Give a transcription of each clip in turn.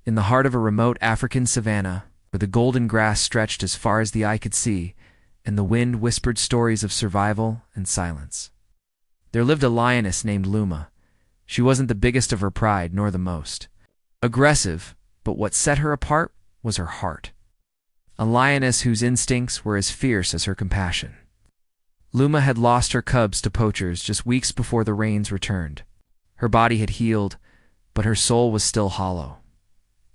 in the heart of a remote African savanna, where the golden grass stretched as far as the eye could see, and the wind whispered stories of survival and silence. There lived a lioness named Luma. She wasn't the biggest of her pride, nor the most aggressive, but what set her apart was her heart. A lioness whose instincts were as fierce as her compassion. Luma had lost her cubs to poachers just weeks before the rains returned. Her body had healed, but her soul was still hollow.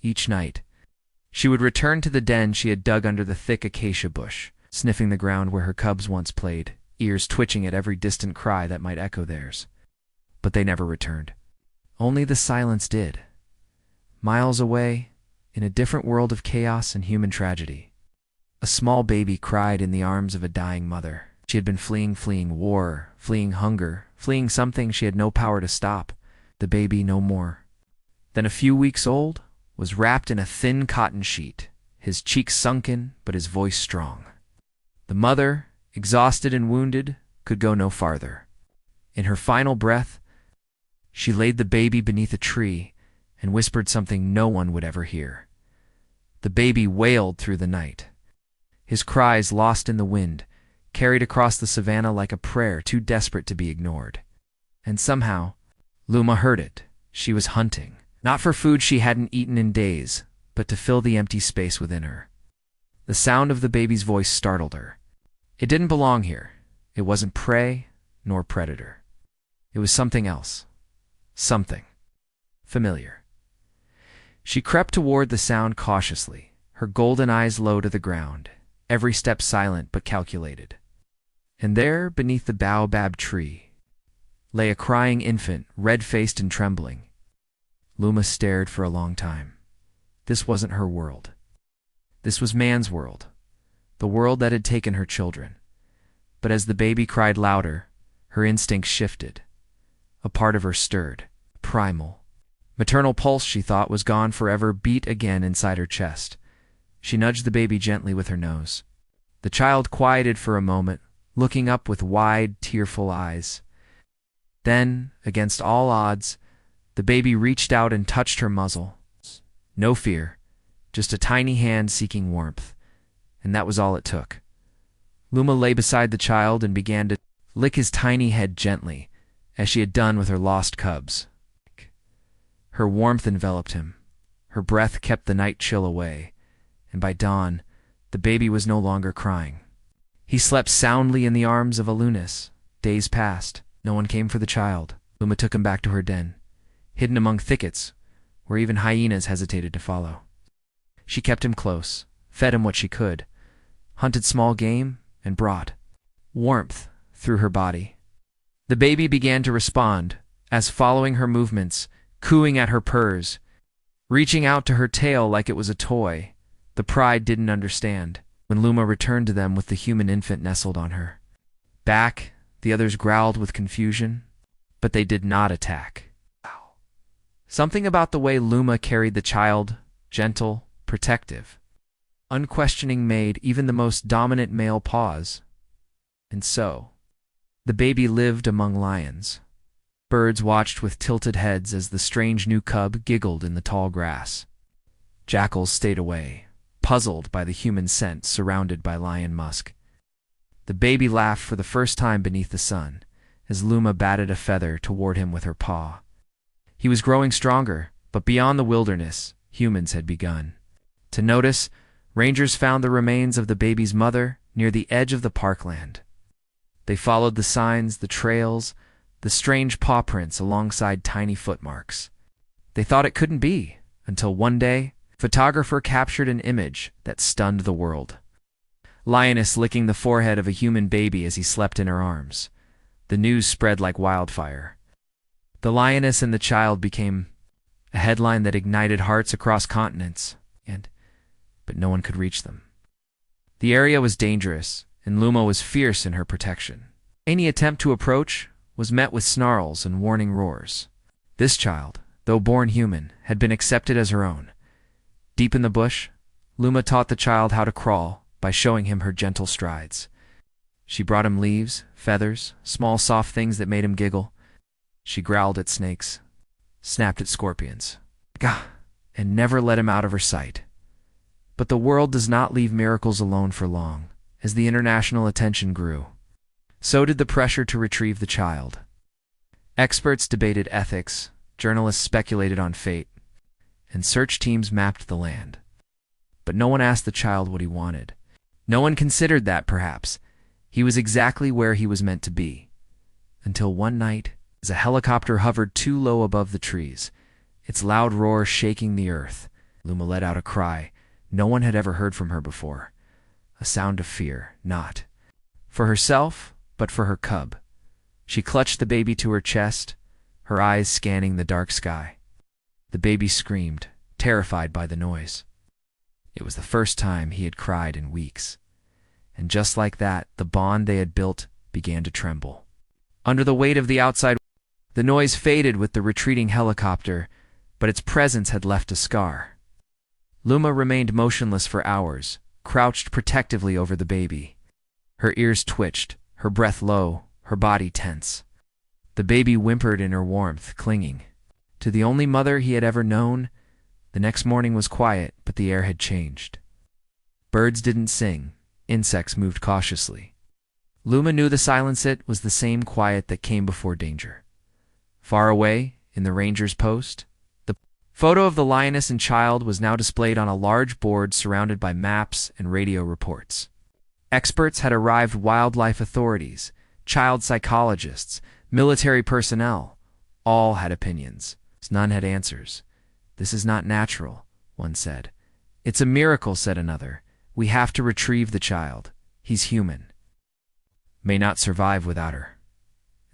Each night, she would return to the den she had dug under the thick acacia bush, sniffing the ground where her cubs once played, ears twitching at every distant cry that might echo theirs. But they never returned. Only the silence did. Miles away, in a different world of chaos and human tragedy, a small baby cried in the arms of a dying mother. She had been fleeing war, fleeing hunger, fleeing something she had no power to stop. The baby no more. Then a few weeks old, was wrapped in a thin cotton sheet, his cheeks sunken but his voice strong. The mother, exhausted and wounded, could go no farther. In her final breath, she laid the baby beneath a tree and whispered something no one would ever hear. The baby wailed through the night, his cries lost in the wind, carried across the savanna like a prayer too desperate to be ignored. And somehow, Luma heard it. She was hunting, not for food she hadn't eaten in days, but to fill the empty space within her. The sound of the baby's voice startled her. It didn't belong here. It wasn't prey nor predator. It was something else. Something familiar. She crept toward the sound cautiously, her golden eyes low to the ground, every step silent but calculated. And there, beneath the baobab tree, lay a crying infant, red-faced and trembling. Luma stared for a long time. This wasn't her world. This was man's world, the world that had taken her children. But as the baby cried louder, her instincts shifted. A part of her stirred, primal. Maternal pulse, she thought, was gone forever, beat again inside her chest. She nudged the baby gently with her nose. The child quieted for a moment, looking up with wide, tearful eyes. Then, against all odds, the baby reached out and touched her muzzle. No fear, just a tiny hand seeking warmth, and that was all it took. Luma lay beside the child and began to lick his tiny head gently, as she had done with her lost cubs. Her warmth enveloped him. Her breath kept the night chill away, and by dawn, the baby was no longer crying. He slept soundly in the arms of Lioness. Days passed. No one came for the child. Luma took him back to her den, hidden among thickets, where even hyenas hesitated to follow. She kept him close, fed him what she could, hunted small game, and brought warmth through her body. The baby began to respond, as following her movements, cooing at her purrs, reaching out to her tail like it was a toy. The pride didn't understand when Luma returned to them with the human infant nestled on her back. The others growled with confusion, but they did not attack. Something about the way Luma carried the child, gentle, protective, unquestioning, made even the most dominant male pause. And so, the baby lived among lions. Birds watched with tilted heads as the strange new cub giggled in the tall grass. Jackals stayed away, puzzled by the human scent surrounded by lion musk. The baby laughed for the first time beneath the sun, as Luma batted a feather toward him with her paw. He was growing stronger, but beyond the wilderness, humans had begun to notice. Rangers found the remains of the baby's mother near the edge of the parkland. They followed the signs, the trails, the strange paw prints alongside tiny footmarks. They thought it couldn't be, until one day, a photographer captured an image that stunned the world. Lioness licking the forehead of a human baby as he slept in her arms. The news spread like wildfire. The lioness and the child became a headline that ignited hearts across continents, but no one could reach them. The area was dangerous, and Luma was fierce in her protection. Any attempt to approach was met with snarls and warning roars. This child, though born human, had been accepted as her own. Deep in the bush, Luma taught the child how to crawl by showing him her gentle strides. She brought him leaves, feathers, small soft things that made him giggle. She growled at snakes, snapped at scorpions, and never let him out of her sight. But the world does not leave miracles alone for long. As the international attention grew, so did the pressure to retrieve the child. Experts debated ethics, journalists speculated on fate, and search teams mapped the land. But no one asked the child what he wanted. No one considered that, perhaps, he was exactly where he was meant to be. Until one night, as a helicopter hovered too low above the trees, its loud roar shaking the earth, Luma let out a cry no one had ever heard from her before. A sound of fear, not for herself, but for her cub. She clutched the baby to her chest, her eyes scanning the dark sky. The baby screamed, terrified by the noise. It was the first time he had cried in weeks. And just like that, the bond they had built began to tremble. Under the weight of the outside, the noise faded with the retreating helicopter, but its presence had left a scar. Luma remained motionless for hours, crouched protectively over the baby. Her ears twitched, her breath low, her body tense. The baby whimpered in her warmth, clinging to the only mother he had ever known. The next morning was quiet, but the air had changed. Birds didn't sing, insects moved cautiously. Luma knew the silence was the same quiet that came before danger. Far away, in the ranger's post, the photo of the lioness and child was now displayed on a large board surrounded by maps and radio reports. Experts had arrived, wildlife authorities, child psychologists, military personnel. All had opinions. None had answers. "This is not natural," one said. "It's a miracle," said another. "We have to retrieve the child. He's human. May not survive without her."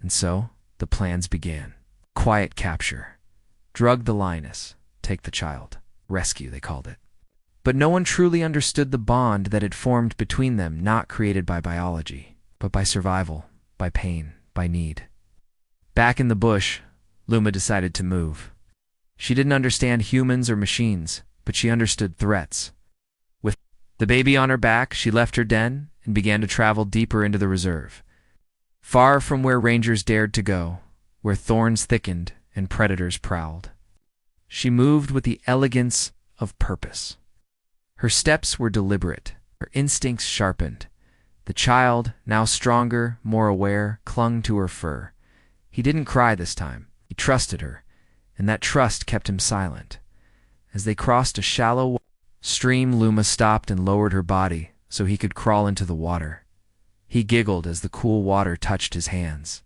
And so, the plans began. Quiet capture. Drug the lioness. Take the child. Rescue, they called it. But no one truly understood the bond that had formed between them, not created by biology, but by survival, by pain, by need. Back in the bush, Luma decided to move. She didn't understand humans or machines, but she understood threats. With the baby on her back, she left her den and began to travel deeper into the reserve. Far from where rangers dared to go, where thorns thickened and predators prowled. She moved with the elegance of purpose. Her steps were deliberate, her instincts sharpened. The child, now stronger, more aware, clung to her fur. He didn't cry this time. He trusted her, and that trust kept him silent. As they crossed a shallow stream, Luma stopped and lowered her body so he could crawl into the water. He giggled as the cool water touched his hands.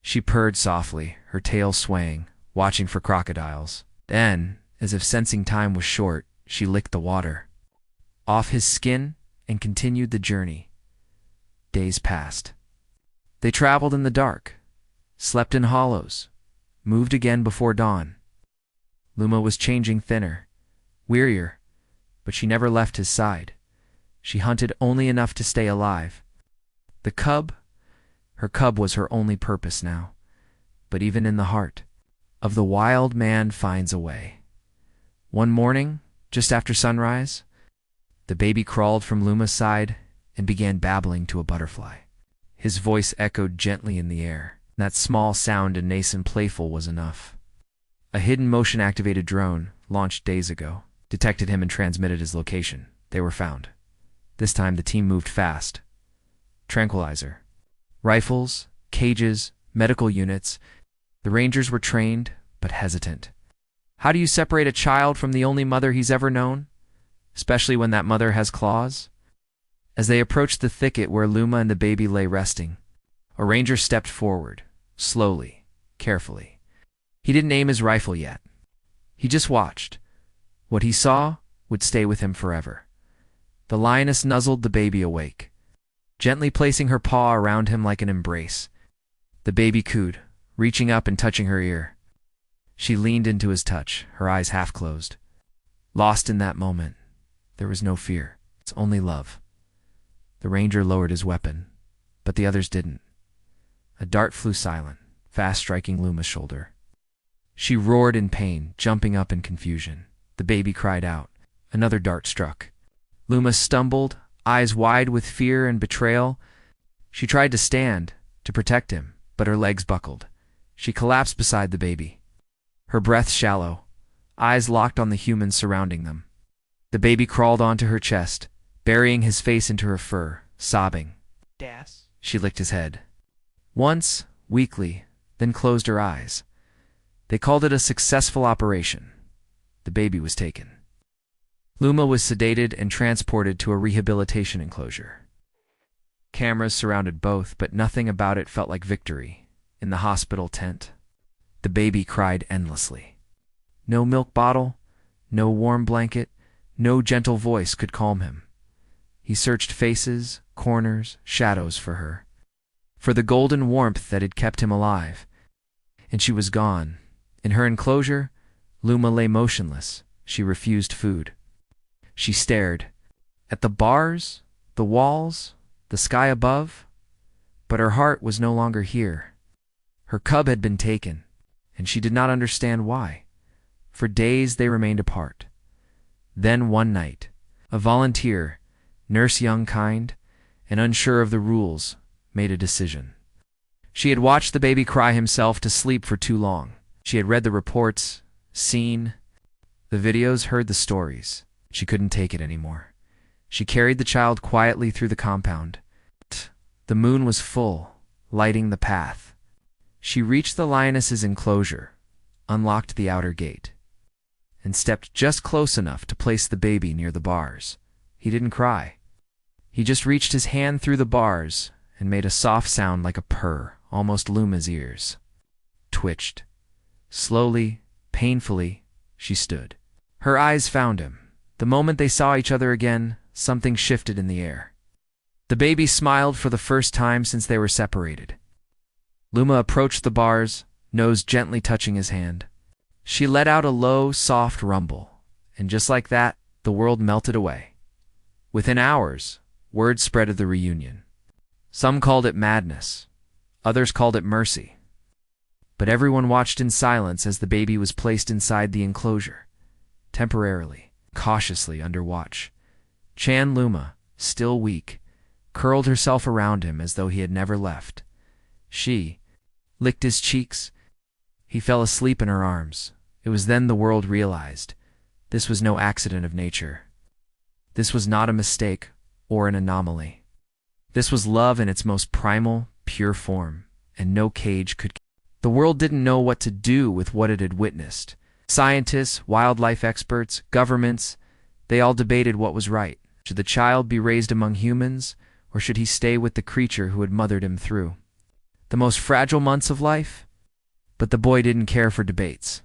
She purred softly, her tail swaying, watching for crocodiles. Then, as if sensing time was short, she licked the water off his skin and continued the journey. Days passed. They traveled in the dark, slept in hollows, moved again before dawn. Luma was changing thinner, wearier, but she never left his side. She hunted only enough to stay alive. Her cub was her only purpose now. But even in the heart of the wild, man finds a way. One morning, just after sunrise, the baby crawled from Luma's side and began babbling to a butterfly. His voice echoed gently in the air. That small sound, and nascent playful, was enough. A hidden motion-activated drone, launched days ago, detected him and transmitted his location. They were found. This time the team moved fast. Tranquilizer, rifles, cages, medical units. The rangers were trained, but hesitant. How do you separate a child from the only mother he's ever known? Especially when that mother has claws? As they approached the thicket where Luma and the baby lay resting, a ranger stepped forward, slowly, carefully. He didn't aim his rifle yet. He just watched. What he saw would stay with him forever. The lioness nuzzled the baby awake, gently placing her paw around him like an embrace. The baby cooed, reaching up and touching her ear. She leaned into his touch, her eyes half closed. Lost in that moment, there was no fear. It's only love. The ranger lowered his weapon, but the others didn't. A dart flew silent, fast striking Luma's shoulder. She roared in pain, jumping up in confusion. The baby cried out. Another dart struck. Luma stumbled, eyes wide with fear and betrayal. She tried to stand, to protect him, but her legs buckled. She collapsed beside the baby, her breath shallow, eyes locked on the humans surrounding them. The baby crawled onto her chest, burying his face into her fur, sobbing. Das. She licked his head. Once, weakly, then closed her eyes. They called it a successful operation. The baby was taken. Luma was sedated and transported to a rehabilitation enclosure. Cameras surrounded both, but nothing about it felt like victory. In the hospital tent, the baby cried endlessly. No milk bottle, no warm blanket, no gentle voice could calm him. He searched faces, corners, shadows for her, for the golden warmth that had kept him alive. And she was gone. In her enclosure, Luma lay motionless. She refused food. She stared at the bars, the walls, the sky above, but her heart was no longer here. Her cub had been taken, and she did not understand why. For days they remained apart. Then one night, a volunteer, Nurse Youngkind, and unsure of the rules, made a decision. She had watched the baby cry himself to sleep for too long. She had read the reports, seen the videos, heard the stories. She couldn't take it anymore. She carried the child quietly through the compound. The moon was full, lighting the path. She reached the lioness's enclosure, unlocked the outer gate, and stepped just close enough to place the baby near the bars. He didn't cry. He just reached his hand through the bars and made a soft sound like a purr, almost Luma's ears. Twitched. Slowly, painfully, she stood. Her eyes found him. The moment they saw each other again, something shifted in the air. The baby smiled for the first time since they were separated. Luma approached the bars, nose gently touching his hand. She let out a low, soft rumble, and just like that, the world melted away. Within hours, word spread of the reunion. Some called it madness. Others called it mercy. But everyone watched in silence as the baby was placed inside the enclosure, temporarily, cautiously under watch. Chan Luma, still weak, curled herself around him as though he had never left. She licked his cheeks. He fell asleep in her arms. It was then the world realized this was no accident of nature. This was not a mistake or an anomaly. This was love in its most primal, pure form, and no cage could. The world didn't know what to do with what it had witnessed. Scientists, wildlife experts, governments, they all debated what was right. Should the child be raised among humans, or should he stay with the creature who had mothered him through the most fragile months of life? But the boy didn't care for debates.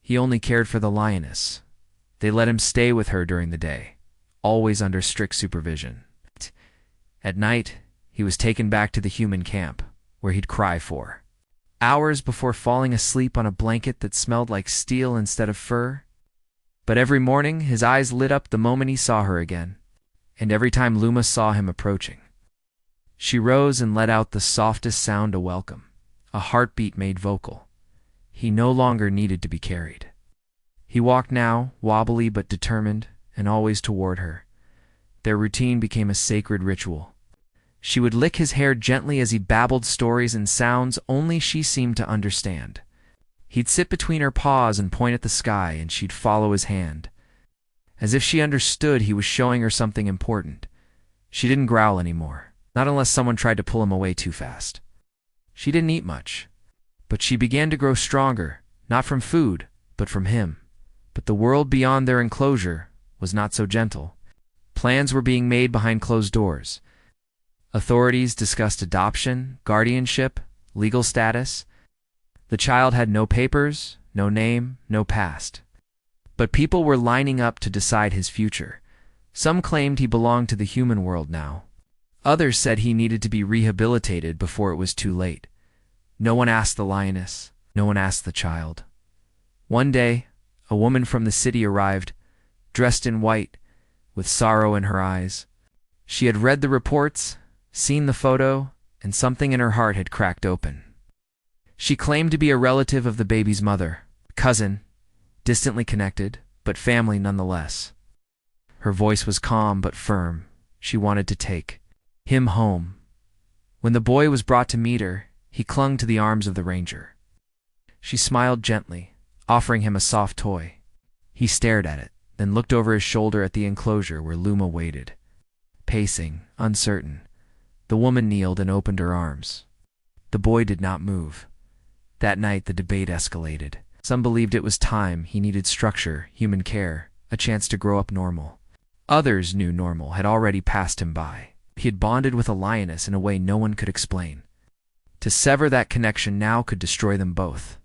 He only cared for the lioness. They let him stay with her during the day, always under strict supervision. At night, he was taken back to the human camp, where he'd cry for hours before falling asleep on a blanket that smelled like steel instead of fur. But every morning, his eyes lit up the moment he saw her again, and every time Luma saw him approaching. She rose and let out the softest sound a welcome, a heartbeat made vocal. He no longer needed to be carried. He walked now, wobbly but determined, and always toward her. Their routine became a sacred ritual. She would lick his hair gently as he babbled stories and sounds only she seemed to understand. He'd sit between her paws and point at the sky, and she'd follow his hand. As if she understood he was showing her something important. She didn't growl anymore, not unless someone tried to pull him away too fast. She didn't eat much, but she began to grow stronger, not from food, but from him. But the world beyond their enclosure was not so gentle. Plans were being made behind closed doors. Authorities discussed adoption, guardianship, legal status. The child had no papers, no name, no past. But people were lining up to decide his future. Some claimed he belonged to the human world now. Others said he needed to be rehabilitated before it was too late. No one asked the lioness. No one asked the child. One day, a woman from the city arrived, dressed in white, with sorrow in her eyes. She had read the reports, seen the photo, and something in her heart had cracked open. She claimed to be a relative of the baby's mother, cousin, distantly connected, but family nonetheless. Her voice was calm but firm. She wanted to take him home. When the boy was brought to meet her, he clung to the arms of the ranger. She smiled gently, offering him a soft toy. He stared at it, then looked over his shoulder at the enclosure where Luma waited. Pacing, uncertain, the woman kneeled and opened her arms. The boy did not move. That night the debate escalated. Some believed it was time, he needed structure, human care, a chance to grow up normal. Others knew normal had already passed him by. He had bonded with a lioness in a way no one could explain. To sever that connection now could destroy them both.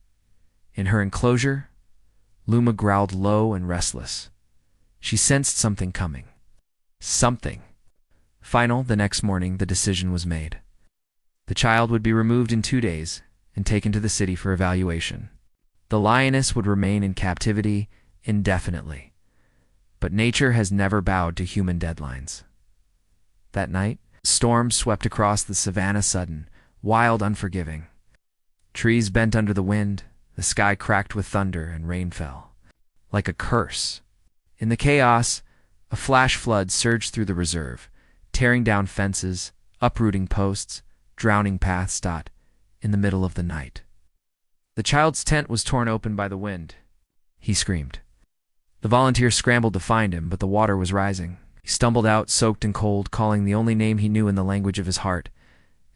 In her enclosure, Luma growled low and restless. She sensed something coming. Something. The next morning, the decision was made. The child would be removed in 2 days and taken to the city for evaluation. The lioness would remain in captivity indefinitely. But nature has never bowed to human deadlines. That night, storms swept across the savannah, sudden, wild, unforgiving. Trees bent under the wind, the sky cracked with thunder, and rain fell. Like a curse. In the chaos, a flash flood surged through the reserve, tearing down fences, uprooting posts, drowning paths. In the middle of the night, the child's tent was torn open by the wind. He screamed. The volunteers scrambled to find him, but the water was rising. He stumbled out, soaked and cold, calling the only name he knew in the language of his heart,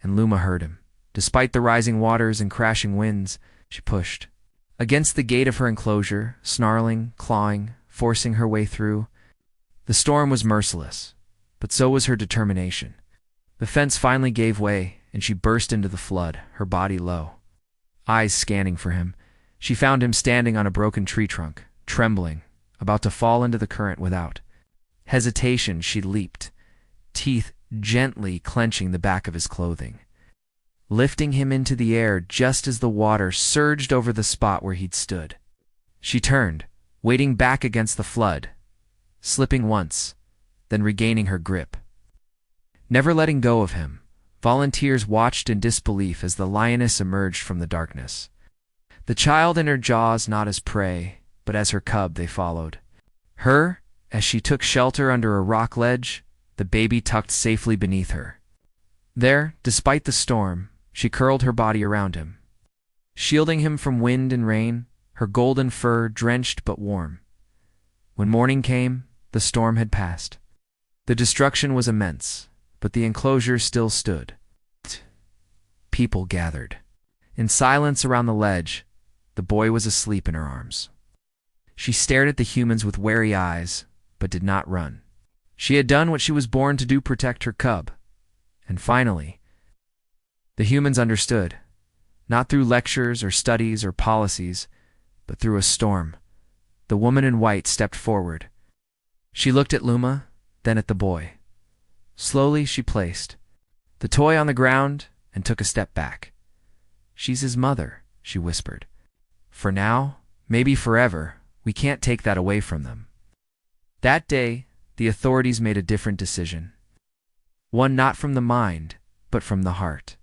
and Luma heard him. Despite the rising waters and crashing winds, she pushed against the gate of her enclosure, snarling, clawing, forcing her way through. The storm was merciless, but so was her determination. The fence finally gave way, and she burst into the flood, her body low. Eyes scanning for him, she found him standing on a broken tree trunk, trembling, about to fall into the current without hesitation. She leaped, teeth gently clenching the back of his clothing, lifting him into the air just as the water surged over the spot where he'd stood. She turned, wading back against the flood, slipping once, then regaining her grip. Never letting go of him, volunteers watched in disbelief as the lioness emerged from the darkness. The child in her jaws not as prey, but as her cub they followed. Her, as she took shelter under a rock ledge, the baby tucked safely beneath her. There, despite the storm, she curled her body around him, shielding him from wind and rain, her golden fur drenched but warm. When morning came, the storm had passed. The destruction was immense, but the enclosure still stood. People gathered. In silence around the ledge, the boy was asleep in her arms. She stared at the humans with wary eyes, but did not run. She had done what she was born to do, protect her cub. And finally, the humans understood, not through lectures or studies or policies, but through a storm. The woman in white stepped forward. She looked at Luma, then at the boy. Slowly she placed the toy on the ground and took a step back. "She's his mother," she whispered. "For now, maybe forever, we can't take that away from them." That day, the authorities made a different decision. One not from the mind, but from the heart.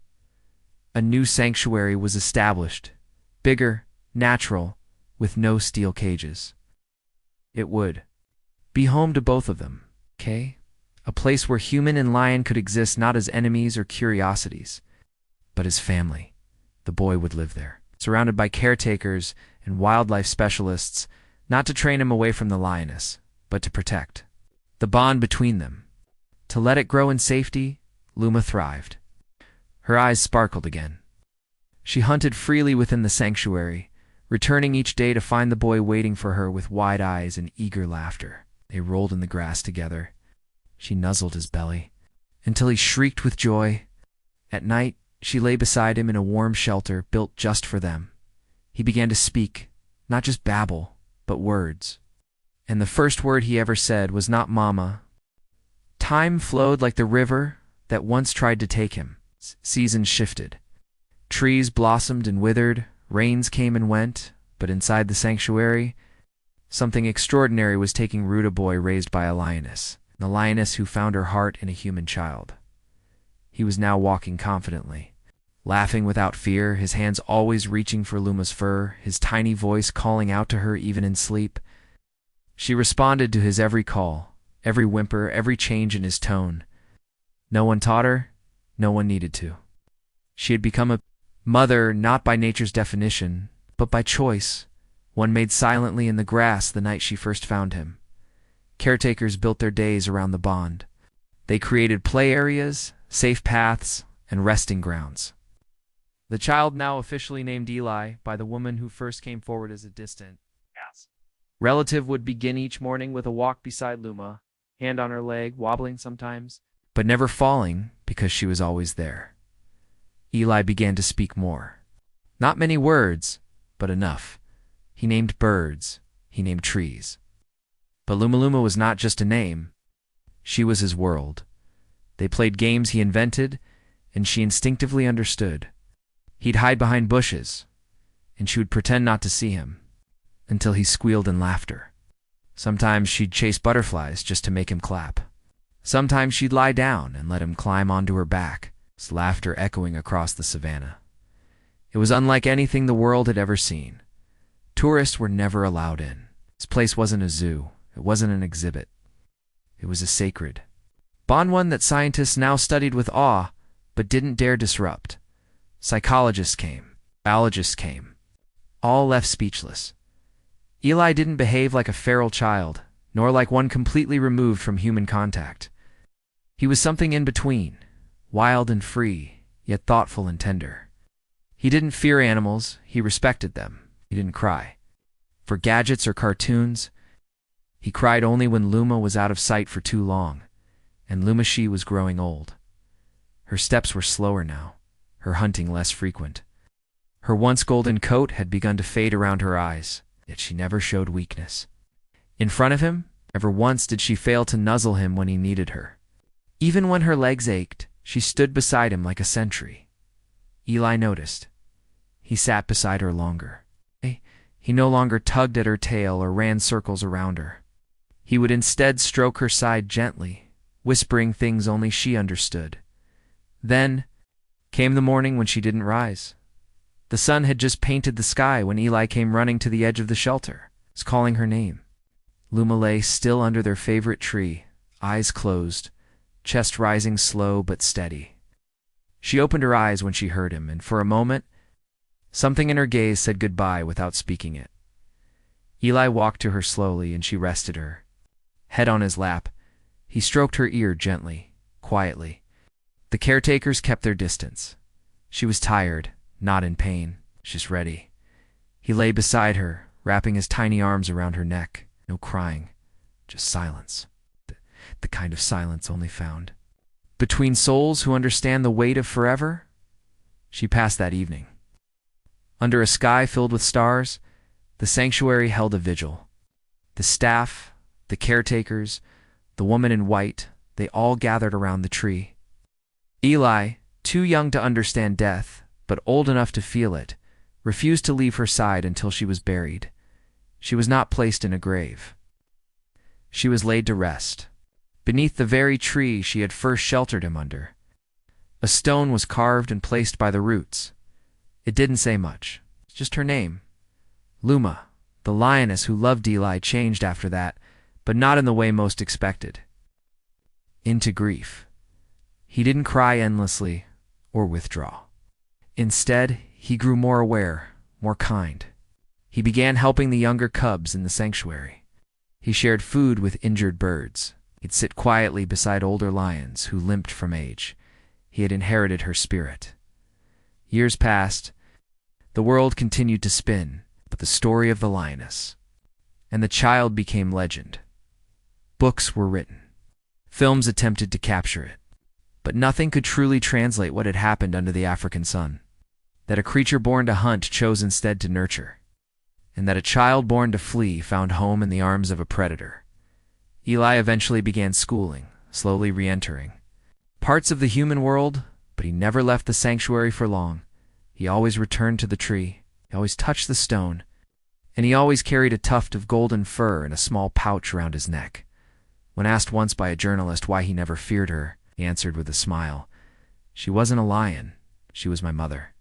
A new sanctuary was established, bigger, natural, with no steel cages. It would be home to both of them, okay? A place where human and lion could exist not as enemies or curiosities, but as family. The boy would live there, surrounded by caretakers and wildlife specialists, not to train him away from the lioness, but to protect the bond between them. To let it grow in safety, Luma thrived. Her eyes sparkled again. She hunted freely within the sanctuary, returning each day to find the boy waiting for her with wide eyes and eager laughter. They rolled in the grass together. She nuzzled his belly, until he shrieked with joy. At night, she lay beside him in a warm shelter built just for them. He began to speak, not just babble, but words. And the first word he ever said was not mama. Time flowed like the river that once tried to take him. Seasons shifted. Trees blossomed and withered, rains came and went, but inside the sanctuary, something extraordinary was taking root. A boy raised by a lioness, the lioness who found her heart in a human child. He was now walking confidently, laughing without fear, his hands always reaching for Luma's fur, his tiny voice calling out to her even in sleep. She responded to his every call, every whimper, every change in his tone. No one taught her, no one needed to. She had become a mother not by nature's definition, but by choice, one made silently in the grass the night she first found him. Caretakers built their days around the bond. They created play areas, safe paths, and resting grounds. The child, now officially named Eli by the woman who first came forward as a distant relative, would begin each morning with a walk beside Luma, hand on her leg, wobbling sometimes, but never falling because she was always there. Eli began to speak more. Not many words, but enough. He named birds, he named trees. But Luma was not just a name. She was his world. They played games he invented, and she instinctively understood. He'd hide behind bushes, and she would pretend not to see him, until he squealed in laughter. Sometimes she'd chase butterflies just to make him clap. Sometimes she'd lie down and let him climb onto her back, his laughter echoing across the savannah. It was unlike anything the world had ever seen. Tourists were never allowed in. This place wasn't a zoo. It wasn't an exhibit. It was a sacred bond, one that scientists now studied with awe, but didn't dare disrupt. Psychologists came. Biologists came. All left speechless. Eli didn't behave like a feral child, nor like one completely removed from human contact. He was something in between, wild and free, yet thoughtful and tender. He didn't fear animals, he respected them. He didn't cry for gadgets or cartoons. He cried only when Luma was out of sight for too long, and She was growing old. Her steps were slower now, her hunting less frequent. Her once golden coat had begun to fade around her eyes, yet she never showed weakness. In front of him, never once did she fail to nuzzle him when he needed her. Even when her legs ached, she stood beside him like a sentry. Eli noticed. He sat beside her longer. He no longer tugged at her tail or ran circles around her. He would instead stroke her side gently, whispering things only she understood. Then came the morning when she didn't rise. The sun had just painted the sky when Eli came running to the edge of the shelter, calling her name. Luma lay still under their favorite tree, eyes closed, chest rising slow but steady. She opened her eyes when she heard him, and for a moment, something in her gaze said goodbye without speaking it. Eli walked to her slowly, and she rested her. Head on his lap, he stroked her ear gently, quietly. The caretakers kept their distance. She was tired, not in pain, just ready. He lay beside her, wrapping his tiny arms around her neck. No crying, just silence. The kind of silence only found between souls who understand the weight of forever. She passed that evening. Under a sky filled with stars, the sanctuary held a vigil. The staff, the caretakers, the woman in white, they all gathered around the tree. Eli, too young to understand death, but old enough to feel it, refused to leave her side until she was buried. She was not placed in a grave. She was laid to rest, beneath the very tree she had first sheltered him under. A stone was carved and placed by the roots. It didn't say much, just her name. Luma, the lioness who loved Eli, changed after that, but not in the way most expected. Into grief. He didn't cry endlessly or withdraw. Instead, he grew more aware, more kind. He began helping the younger cubs in the sanctuary. He shared food with injured birds. He'd sit quietly beside older lions who limped from age. He had inherited her spirit. Years passed. The world continued to spin, but the story of the lioness and the child became legend. Books were written. Films attempted to capture it. But nothing could truly translate what had happened under the African sun. That a creature born to hunt chose instead to nurture. And that a child born to flee found home in the arms of a predator. Eli eventually began schooling, slowly re-entering parts of the human world, but he never left the sanctuary for long. He always returned to the tree, he always touched the stone, and he always carried a tuft of golden fur in a small pouch around his neck. When asked once by a journalist why he never feared her, he answered with a smile, "She wasn't a lion, she was my mother."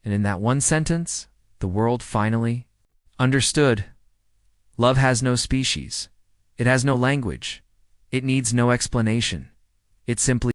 And in that one sentence, the world finally understood. Love has no species. It has no language. It needs no explanation. It simply